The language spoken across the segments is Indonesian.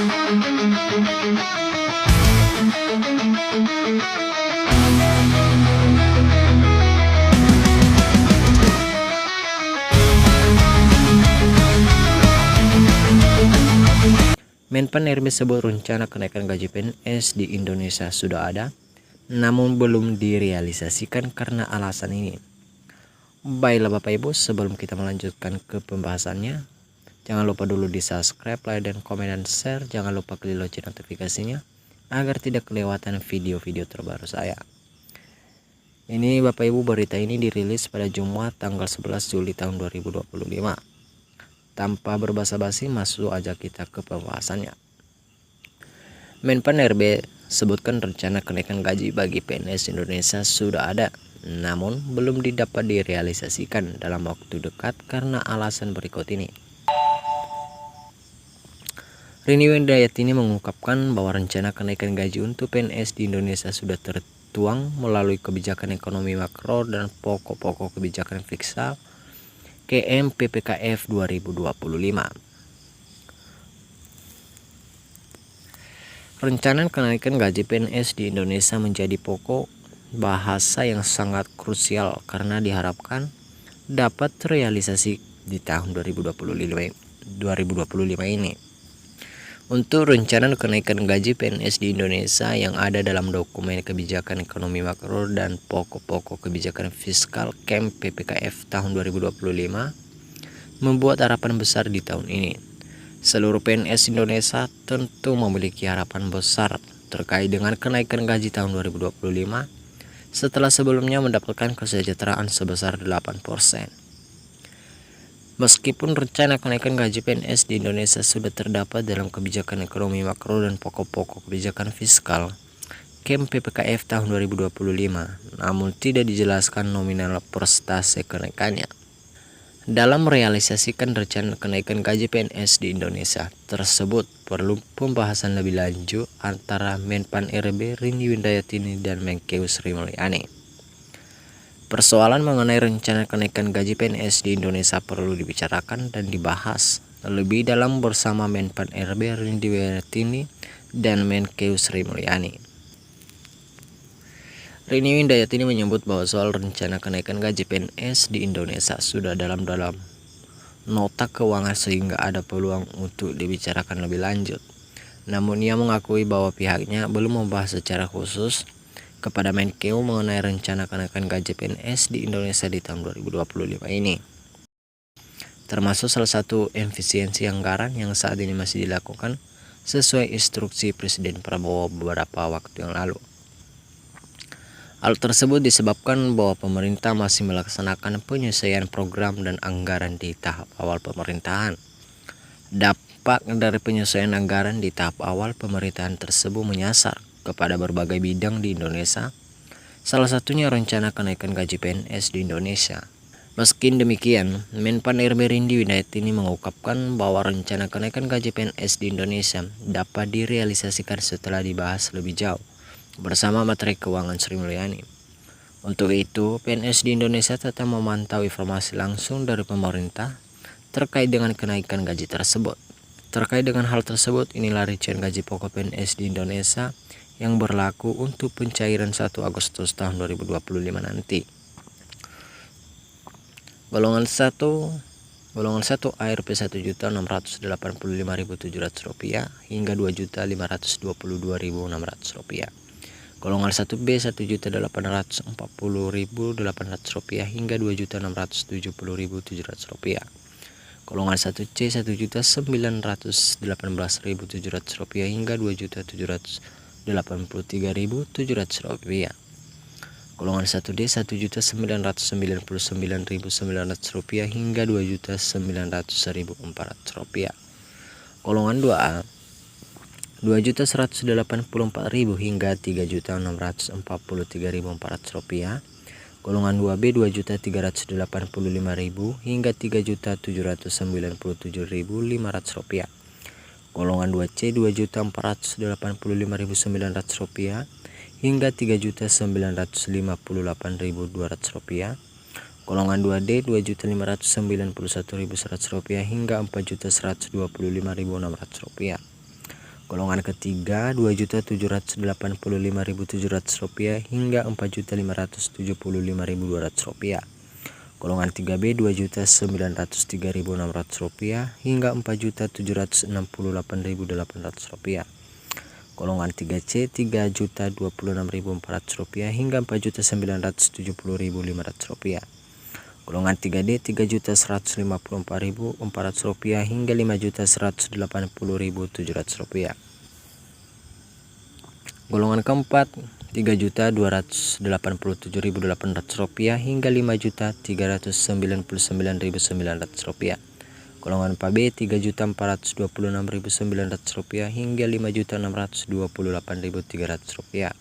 Menpan RB sebut rencana kenaikan gaji PNS di Indonesia sudah ada, namun belum direalisasikan karena alasan ini. Baiklah Bapak Ibu, sebelum kita melanjutkan ke pembahasannya, jangan lupa dulu di subscribe, like, dan komen, dan share. Jangan lupa klik lonceng notifikasinya agar tidak kelewatan video-video terbaru saya. Ini Bapak Ibu, berita ini dirilis pada Jumat tanggal 11 Juli tahun 2025. Tanpa berbasa-basi, masuk aja kita ke pembahasannya. Menpan RB sebutkan rencana kenaikan gaji bagi PNS Indonesia sudah ada, namun belum dapat direalisasikan dalam waktu dekat karena alasan berikut ini. Rini Windayatini mengungkapkan bahwa rencana kenaikan gaji untuk PNS di Indonesia sudah tertuang melalui kebijakan ekonomi makro dan pokok-pokok kebijakan fiskal KMPPKF 2025. Rencana kenaikan gaji PNS di Indonesia menjadi pokok bahasa yang sangat krusial karena diharapkan dapat terrealisasi di tahun 2025 ini. Untuk rencana kenaikan gaji PNS di Indonesia yang ada dalam dokumen kebijakan ekonomi makro dan pokok-pokok kebijakan fiskal KMPPKF tahun 2025 membuat harapan besar di tahun ini. Seluruh PNS Indonesia tentu memiliki harapan besar terkait dengan kenaikan gaji tahun 2025 setelah sebelumnya mendapatkan kesejahteraan sebesar 8%. Meskipun rencana kenaikan gaji PNS di Indonesia sudah terdapat dalam kebijakan ekonomi makro dan pokok-pokok kebijakan fiskal KMPPKF tahun 2025, namun tidak dijelaskan nominal persentase kenaikannya. Dalam merealisasikan rencana kenaikan gaji PNS di Indonesia tersebut perlu pembahasan lebih lanjut antara Menpan RB Rini Windayatini dan Menkeu Sri Mulyani. Persoalan mengenai rencana kenaikan gaji PNS di Indonesia perlu dibicarakan dan dibahas lebih dalam bersama Menpan RB Rini Windayatini dan Menkeu Sri Mulyani. Rini Windayatini menyebut bahwa soal rencana kenaikan gaji PNS di Indonesia sudah dalam nota keuangan sehingga ada peluang untuk dibicarakan lebih lanjut. Namun ia mengakui bahwa pihaknya belum membahas secara khusus kepada Menkeu mengenai rencana kenaikan gaji PNS di Indonesia di tahun 2025 ini. Termasuk salah satu efisiensi anggaran yang saat ini masih dilakukan sesuai instruksi Presiden Prabowo beberapa waktu yang lalu. Hal tersebut disebabkan bahwa pemerintah masih melaksanakan penyesuaian program dan anggaran di tahap awal pemerintahan. Dampak dari penyesuaian anggaran di tahap awal pemerintahan tersebut menyasar kepada berbagai bidang di Indonesia, salah satunya rencana kenaikan gaji PNS di Indonesia. Meski demikian, Menpan RB Rini Windayatini mengungkapkan bahwa rencana kenaikan gaji PNS di Indonesia dapat direalisasikan setelah dibahas lebih jauh bersama Menteri Keuangan Sri Mulyani. Untuk itu, PNS di Indonesia tetap memantau informasi langsung dari pemerintah terkait dengan kenaikan gaji tersebut. Terkait dengan hal tersebut, inilah rincian gaji pokok PNS di Indonesia yang berlaku untuk pencairan 1 Agustus tahun 2025 nanti. Golongan 1 ARP Rp1.685.700 hingga Rp2.522.600. Golongan 1B Rp1.840.800 hingga Rp2.670.700. Golongan 1C Rp1.918.700 hingga Rp2.783.700. Golongan 1D Rp1.999.900 hingga Rp2.900.400. Golongan 2A Rp2.184.000 hingga Rp3.643.400. Golongan 2B Rp2.385.000 hingga Rp3.797.500. Golongan 2C Rp2.485.900 hingga Rp3.958.200. Golongan 2D Rp2.591.100 hingga Rp4.125.600. Golongan ketiga Rp2.785.700 hingga Rp4.575.200. Golongan 3B Rp2.903.600 hingga Rp4.768.800. Golongan 3C Rp3.026.400 hingga Rp4.970.500. Golongan 3D Rp3.154.400 hingga Rp5.180.700. Golongan keempat Rp3.287.800 hingga Rp5.399.900. Golongan 4B Rp3.426.900 hingga Rp5.628.300.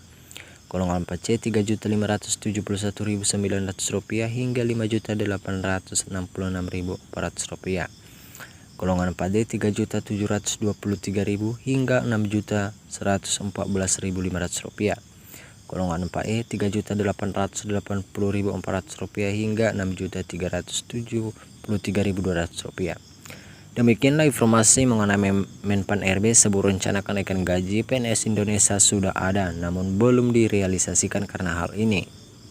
Golongan 4C Rp3.571.900 hingga Rp5.866.400. Golongan 4D Rp3.723.000 hingga Rp6.114.500. Golongan 4E Rp3.880.400 hingga Rp6.373.200. Demikianlah informasi mengenai Menpan RB. Sebuah rencana kenaikan gaji PNS Indonesia sudah ada namun belum direalisasikan karena hal ini.